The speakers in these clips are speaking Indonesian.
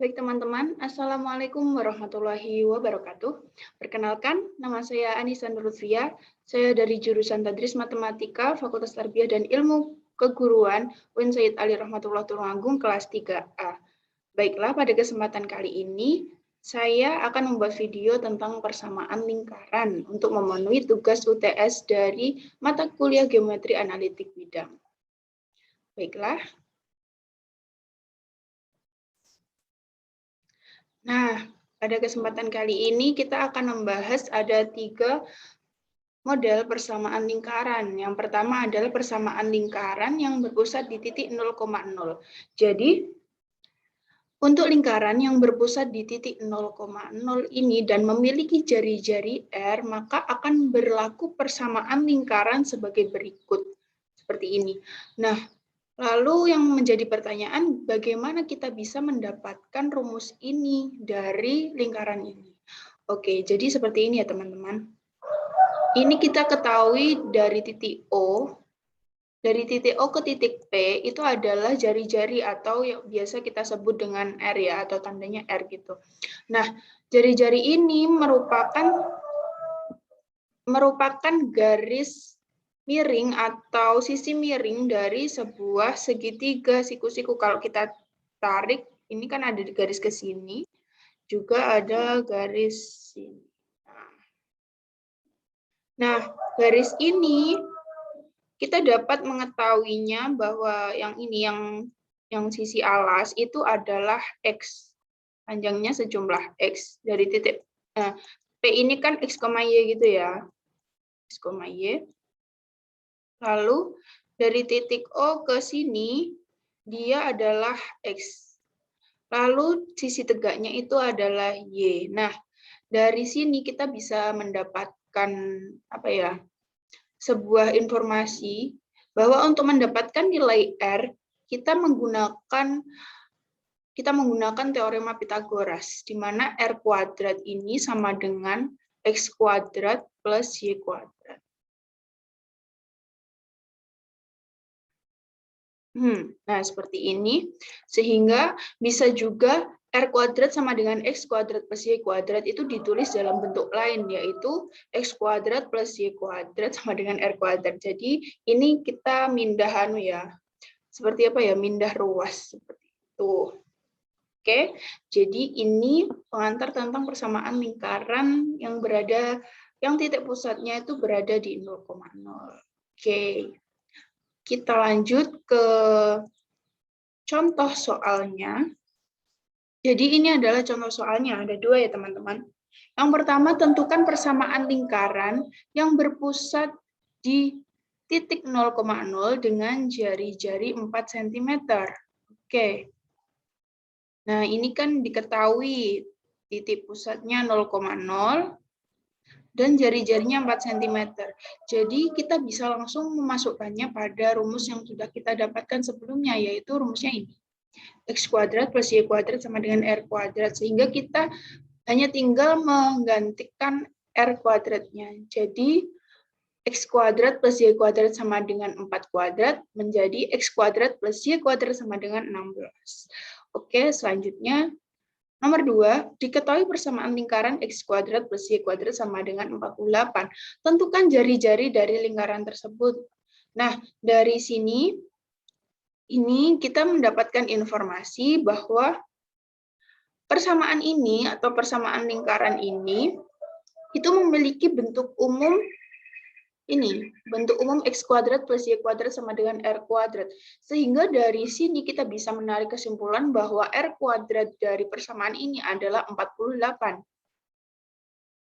Baik teman-teman, Assalamualaikum warahmatullahi wabarakatuh. Perkenalkan, nama saya Anissa Nurlutfia. Saya dari jurusan Tadris Matematika, Fakultas Tarbiyah dan Ilmu Keguruan, UIN Sayyid Ali Rahmatullah Tulungagung, kelas 3A. Baiklah, pada kesempatan kali ini, saya akan membuat video tentang persamaan lingkaran untuk memenuhi tugas UTS dari mata kuliah Geometri Analitik Bidang. Baiklah. Nah, pada kesempatan kali ini kita akan membahas ada 3 model persamaan lingkaran. Yang pertama adalah persamaan lingkaran yang berpusat di titik 0,0. Jadi, untuk lingkaran yang berpusat di titik 0,0 ini dan memiliki jari-jari R, maka akan berlaku persamaan lingkaran sebagai berikut. Seperti ini. Nah, lalu yang menjadi pertanyaan, bagaimana kita bisa mendapatkan rumus ini dari lingkaran ini? Oke, jadi seperti ini ya teman-teman. Ini kita ketahui dari titik O. Dari titik O ke titik P itu adalah jari-jari atau yang biasa kita sebut dengan R ya, atau tandanya R gitu. Nah, jari-jari ini merupakan garis miring atau sisi miring dari sebuah segitiga siku-siku. Kalau kita tarik, ini kan ada garis ke sini, juga ada garis sini. Nah, garis ini kita dapat mengetahuinya bahwa yang ini yang sisi alas itu adalah X. Panjangnya sejumlah X dari titik P ini kan X, Y gitu ya. X, Y. Lalu dari titik O ke sini, dia adalah X. Lalu sisi tegaknya itu adalah Y. Nah, dari sini kita bisa mendapatkan sebuah informasi bahwa untuk mendapatkan nilai R, kita menggunakan teorema Pythagoras, di mana R kuadrat ini sama dengan X kuadrat plus Y kuadrat. Nah, seperti ini. Sehingga bisa juga R kuadrat sama dengan X kuadrat plus Y kuadrat itu ditulis dalam bentuk lain, yaitu X kuadrat plus Y kuadrat sama dengan R kuadrat. Jadi, ini kita mindahan ya. Seperti apa ya? Mindah ruas. Seperti itu. Oke, jadi ini pengantar tentang persamaan lingkaran yang titik pusatnya itu berada di 0,0. Oke. Kita lanjut ke contoh soalnya. Jadi ini adalah contoh soalnya, ada 2 ya teman-teman. Yang pertama, tentukan persamaan lingkaran yang berpusat di titik 0,0 dengan jari-jari 4 cm. Oke. Nah, ini kan diketahui titik pusatnya 0,0 dan jari-jarinya 4 cm. Jadi kita bisa langsung memasukkannya pada rumus yang sudah kita dapatkan sebelumnya, yaitu rumusnya ini. X kuadrat plus Y kuadrat sama dengan R kuadrat. Sehingga kita hanya tinggal menggantikan R kuadratnya. Jadi X kuadrat plus Y kuadrat sama dengan 4 kuadrat menjadi X kuadrat plus Y kuadrat sama dengan 16. Oke, selanjutnya. Nomor 2, diketahui persamaan lingkaran X kuadrat plus Y kuadrat sama dengan 48. Tentukan jari-jari dari lingkaran tersebut. Nah, dari sini, ini kita mendapatkan informasi bahwa persamaan ini atau persamaan lingkaran ini, itu memiliki bentuk umum ini, bentuk umum X kuadrat plus Y kuadrat sama dengan R kuadrat. Sehingga dari sini kita bisa menarik kesimpulan bahwa R kuadrat dari persamaan ini adalah 48.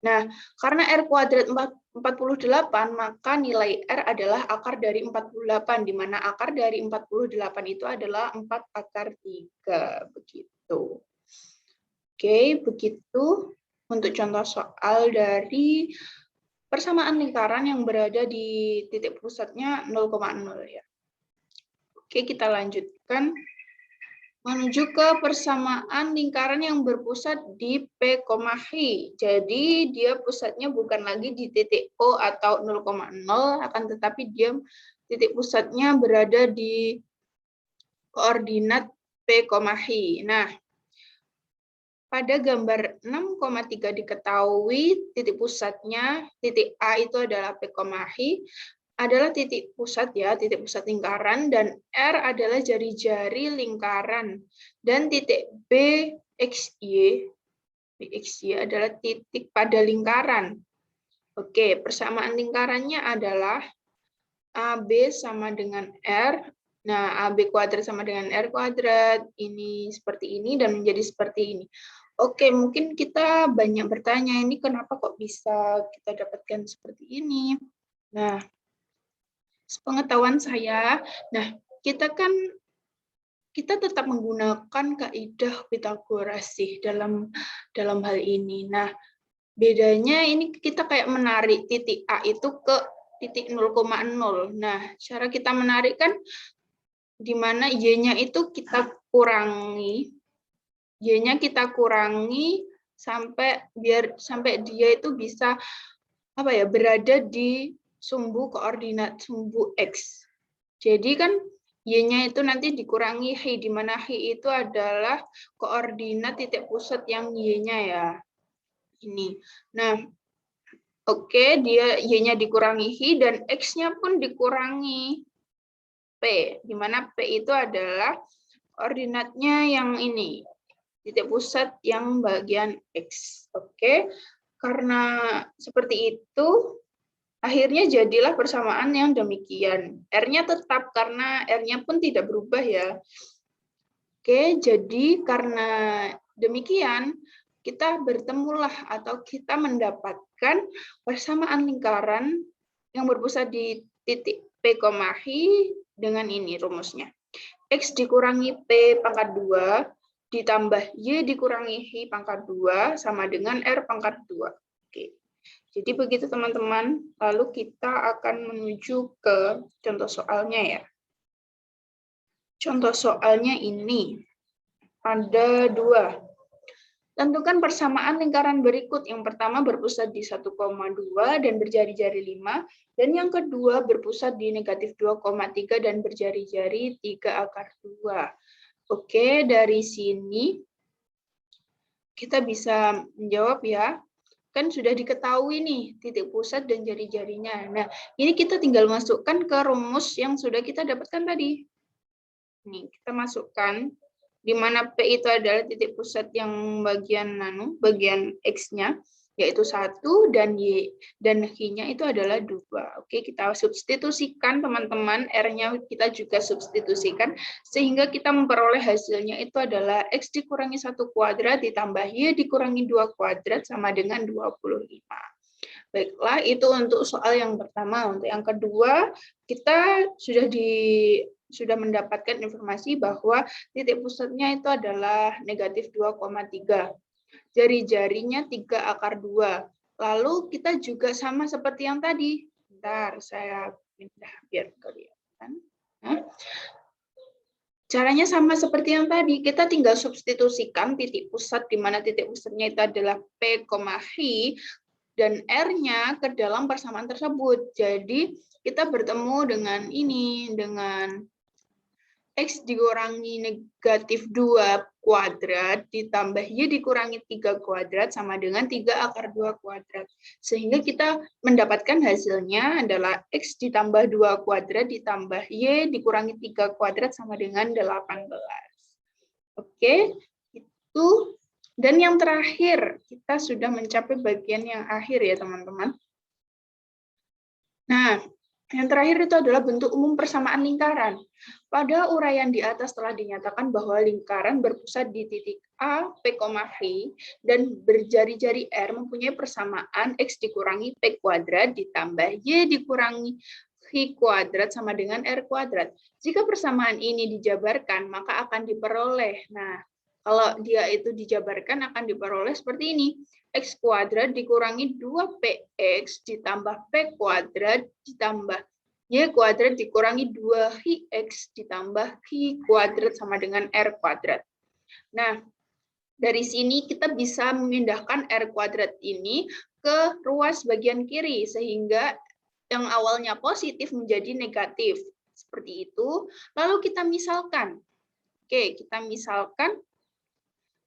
Nah, karena R kuadrat 48, maka nilai R adalah akar dari 48, di mana akar dari 48 itu adalah 4 akar 3. Begitu. Oke, begitu untuk contoh soal dari persamaan lingkaran yang berada di titik pusatnya 0,0 ya. Oke, kita lanjutkan menuju ke persamaan lingkaran yang berpusat di P, H. Jadi dia pusatnya bukan lagi di titik O atau 0,0, akan tetapi dia titik pusatnya berada di koordinat P, H. Nah, pada gambar 6,3 diketahui titik pusatnya, titik A itu adalah P, Hi, adalah titik pusat ya, titik pusat lingkaran, dan R adalah jari-jari lingkaran, dan titik B, XY adalah titik pada lingkaran. Oke, persamaan lingkarannya adalah AB sama dengan R. Nah, AB kuadrat sama dengan R kuadrat. Ini seperti ini dan menjadi seperti ini. Oke, mungkin kita banyak bertanya, ini kenapa kok bisa kita dapatkan seperti ini? Nah, sepengetahuan saya, kita tetap menggunakan kaidah Pythagoras sih dalam hal ini. Nah, bedanya ini kita kayak menarik titik A itu ke titik 0,0. Nah, cara kita menarik kan di mana Y-nya itu kita kurangi. Y-nya kita kurangi sampai dia itu bisa berada di sumbu koordinat sumbu X. Jadi kan Y-nya itu nanti dikurangi Hi, di mana Hi itu adalah koordinat titik pusat yang Y-nya ya. Ini. Nah, oke, dia Y-nya dikurangi Hi dan X-nya pun dikurangi P, di mana P itu adalah koordinatnya yang ini, titik pusat yang bagian X. Oke, karena seperti itu, akhirnya jadilah persamaan yang demikian. R-nya tetap karena R-nya pun tidak berubah ya. Oke, jadi karena demikian, kita bertemulah atau kita mendapatkan persamaan lingkaran yang berpusat di titik P, Hi dengan ini rumusnya. X dikurangi P pangkat 2 ditambah Y dikurangi Hi pangkat 2 sama dengan R pangkat 2. Oke. Jadi begitu teman-teman, lalu kita akan menuju ke contoh soalnya ya. Contoh soalnya ini ada 2. Tentukan persamaan lingkaran berikut. Yang pertama berpusat di 1,2 dan berjari-jari 5. Dan yang kedua berpusat di negatif 2,3 dan berjari-jari 3 akar 2. Oke, dari sini kita bisa menjawab ya. Kan sudah diketahui nih titik pusat dan jari-jarinya. Nah, ini kita tinggal masukkan ke rumus yang sudah kita dapatkan tadi. Nih, kita masukkan di mana P itu adalah titik pusat yang bagian X-nya, yaitu 1, dan Y dan Hi-nya itu adalah 2. Oke, kita substitusikan teman-teman, R-nya kita juga substitusikan, sehingga kita memperoleh hasilnya itu adalah X dikurangi 1 kuadrat ditambah Y dikurangi 2 kuadrat sama dengan 25. Baiklah, itu untuk soal yang pertama. Untuk yang kedua, kita sudah mendapatkan informasi bahwa titik pusatnya itu adalah negatif 2,3. Jari-jarinya 3 akar 2. Lalu kita juga sama seperti yang tadi. Bentar, saya pindah biar kelihatan. Caranya sama seperti yang tadi. Kita tinggal substitusikan titik pusat, di mana titik pusatnya itu adalah P, Hi, dan R-nya ke dalam persamaan tersebut. Jadi kita bertemu dengan ini, dengan X dikurangi negatif 2 kuadrat ditambah Y dikurangi 3 kuadrat sama dengan 3 akar 2 kuadrat. Sehingga kita mendapatkan hasilnya adalah X ditambah 2 kuadrat ditambah Y dikurangi 3 kuadrat sama dengan 18. Oke, itu. Dan yang terakhir, kita sudah mencapai bagian yang akhir ya teman-teman. Nah, yang terakhir itu adalah bentuk umum persamaan lingkaran. Pada uraian di atas telah dinyatakan bahwa lingkaran berpusat di titik A, P, Hi, dan berjari-jari R mempunyai persamaan X dikurangi P kuadrat ditambah Y dikurangi Hi kuadrat sama dengan R kuadrat. Jika persamaan ini dijabarkan, maka akan diperoleh. Nah, kalau dia itu dijabarkan akan diperoleh seperti ini. X kuadrat dikurangi 2px ditambah p kuadrat ditambah y kuadrat dikurangi 2hx ditambah hi kuadrat sama dengan r kuadrat. Nah, dari sini kita bisa memindahkan r kuadrat ini ke ruas bagian kiri, sehingga yang awalnya positif menjadi negatif. Seperti itu. Lalu kita misalkan. Oke, kita misalkan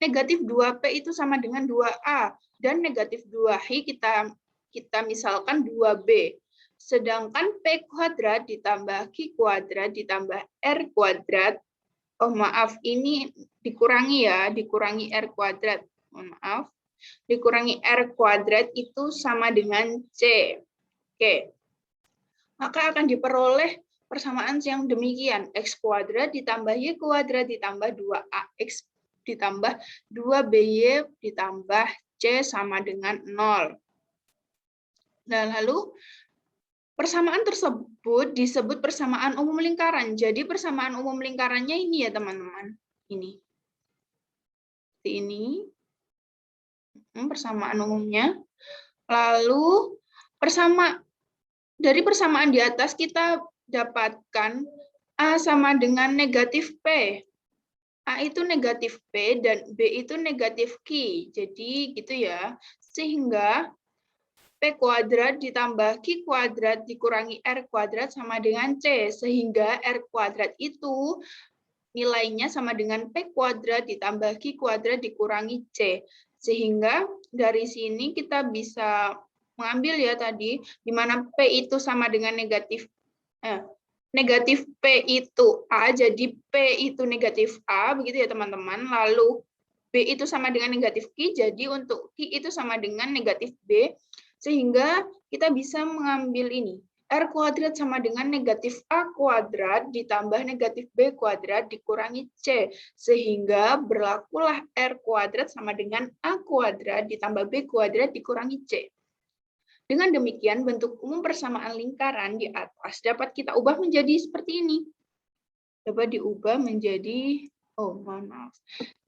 negatif 2P itu sama dengan 2A, dan negatif 2Hi kita misalkan 2B. Sedangkan P kuadrat ditambah Q kuadrat ditambah R kuadrat, oh maaf, ini dikurangi ya, dikurangi R kuadrat, mohon maaf, dikurangi R kuadrat itu sama dengan C. Oke, maka akan diperoleh persamaan yang demikian, X kuadrat ditambah Y kuadrat ditambah 2AX ditambah 2BY ditambah C sama dengan 0. Dan lalu persamaan tersebut disebut persamaan umum lingkaran. Jadi persamaan umum lingkarannya ini ya teman-teman. Ini. Ini persamaan umumnya. Lalu dari persamaan di atas kita dapatkan A sama dengan negatif P. A itu negatif P dan B itu negatif Q. Jadi gitu ya. Sehingga P kuadrat ditambah Q kuadrat dikurangi R kuadrat sama dengan C. Sehingga R kuadrat itu nilainya sama dengan P kuadrat ditambah Q kuadrat dikurangi C. Sehingga dari sini kita bisa mengambil ya tadi, di mana P itu sama dengan negatif P itu A, jadi P itu negatif A, begitu ya teman-teman. Lalu B itu sama dengan negatif Q, jadi untuk Q itu sama dengan negatif B. Sehingga kita bisa mengambil ini. R kuadrat sama dengan negatif A kuadrat ditambah negatif B kuadrat dikurangi C. Sehingga berlakulah R kuadrat sama dengan A kuadrat ditambah B kuadrat dikurangi C. Dengan demikian, bentuk umum persamaan lingkaran di atas dapat kita ubah menjadi seperti ini. Dapat diubah menjadi,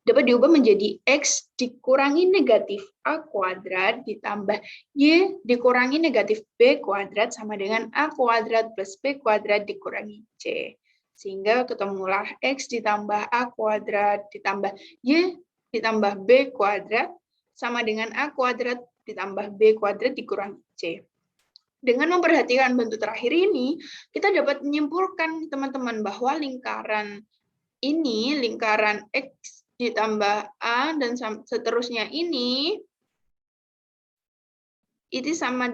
dapat diubah menjadi X dikurangi negatif A kuadrat ditambah Y dikurangi negatif B kuadrat sama dengan A kuadrat plus B kuadrat dikurangi C. Sehingga ketemulah X ditambah A kuadrat ditambah Y ditambah B kuadrat sama dengan A kuadrat ditambah B kuadrat dikurangi C. Dengan memperhatikan bentuk terakhir ini, kita dapat menyimpulkan teman-teman bahwa lingkaran ini, lingkaran X ditambah A dan seterusnya ini sama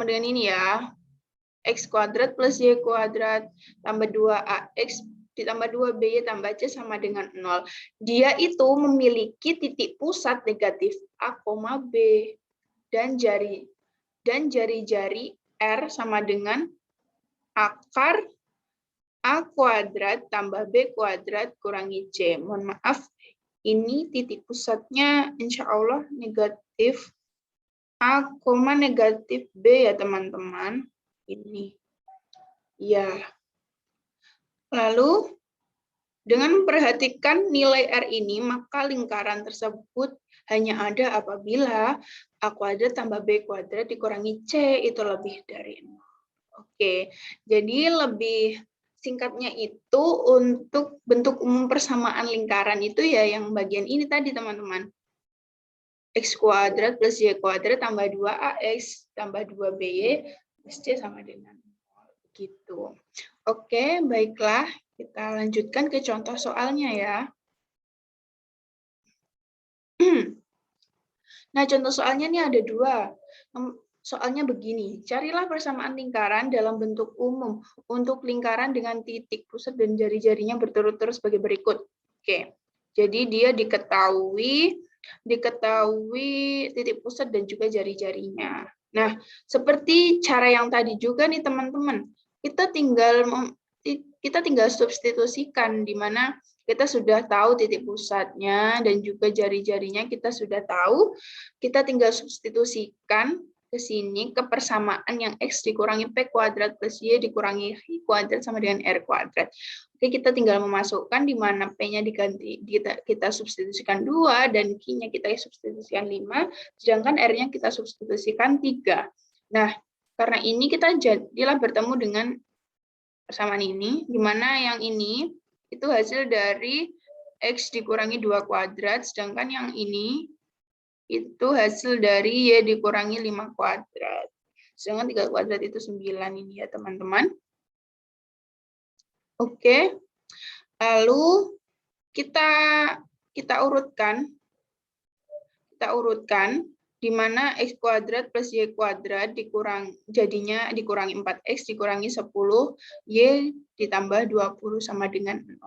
dengan ini ya. X kuadrat plus Y kuadrat tambah 2AX ditambah 2BY tambah C sama dengan 0. Dia itu memiliki titik pusat negatif A, B dan jari-jari R sama dengan akar A kuadrat tambah B kuadrat kurangi C. Mohon maaf, ini titik pusatnya insya Allah negatif A, negatif B ya teman-teman. Ini. Ya. Lalu, dengan memperhatikan nilai R ini, maka lingkaran tersebut hanya ada apabila A kuadrat tambah B kuadrat dikurangi C itu lebih dari 0. Oke, jadi lebih singkatnya itu untuk bentuk umum persamaan lingkaran itu ya yang bagian ini tadi teman-teman. X kuadrat plus Y kuadrat tambah 2AX tambah 2BY plus C sama dengan 0. Gitu. Oke, baiklah. Kita lanjutkan ke contoh soalnya ya. Nah, contoh soalnya ini ada 2. Soalnya begini, carilah persamaan lingkaran dalam bentuk umum untuk lingkaran dengan titik pusat dan jari-jarinya berturut-turut sebagai berikut. Oke, jadi dia diketahui titik pusat dan juga jari-jarinya. Nah, seperti cara yang tadi juga nih teman-teman, kita tinggal substitusikan di mana kita sudah tahu titik pusatnya dan juga jari-jarinya kita sudah tahu. Kita tinggal substitusikan ke sini ke persamaan yang X dikurangi P kuadrat plus Y dikurangi Y kuadrat sama dengan R kuadrat. Oke, kita tinggal memasukkan di mana P-nya diganti, kita substitusikan 2 dan Q-nya kita substitusikan 5, sedangkan R-nya kita substitusikan 3. Nah, karena ini kita jadilah bertemu dengan persamaan ini, di mana yang ini itu hasil dari X dikurangi 2 kuadrat, sedangkan yang ini itu hasil dari Y dikurangi 5 kuadrat. Sedangkan 3 kuadrat itu 9 ini ya teman-teman. Oke. Lalu kita kita urutkan di mana X kuadrat plus Y kuadrat dikurangi 4X dikurangi 10, Y ditambah 20 sama dengan 0.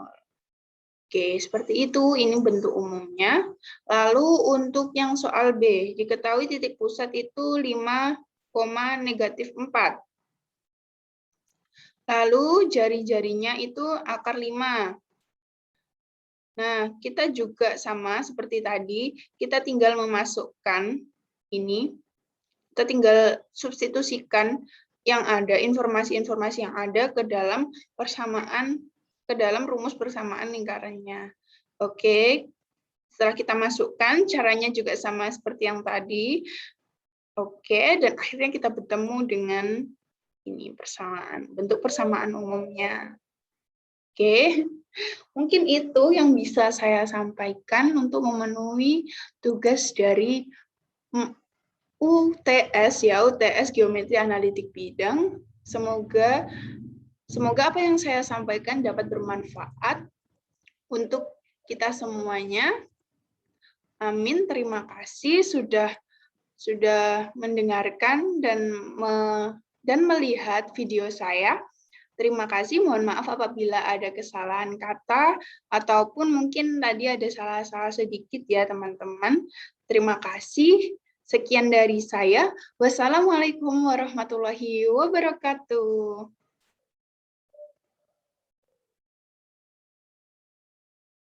Oke, seperti itu. Ini bentuk umumnya. Lalu untuk yang soal B, diketahui titik pusat itu 5, -4. Lalu jari-jarinya itu akar 5. Nah, kita juga sama seperti tadi, kita tinggal memasukkan ini, kita tinggal substitusikan yang ada, informasi-informasi yang ada ke dalam rumus persamaan lingkarannya. Oke, setelah kita masukkan, caranya juga sama seperti yang tadi. Oke, dan akhirnya kita bertemu dengan ini bentuk persamaan umumnya. Oke. Mungkin itu yang bisa saya sampaikan untuk memenuhi tugas dari UTS Geometri Analitik Bidang. Semoga apa yang saya sampaikan dapat bermanfaat untuk kita semuanya. Amin. Terima kasih sudah mendengarkan dan melihat video saya. Terima kasih, mohon maaf apabila ada kesalahan kata, ataupun mungkin tadi ada salah-salah sedikit ya teman-teman. Terima kasih, sekian dari saya. Wassalamualaikum warahmatullahi wabarakatuh.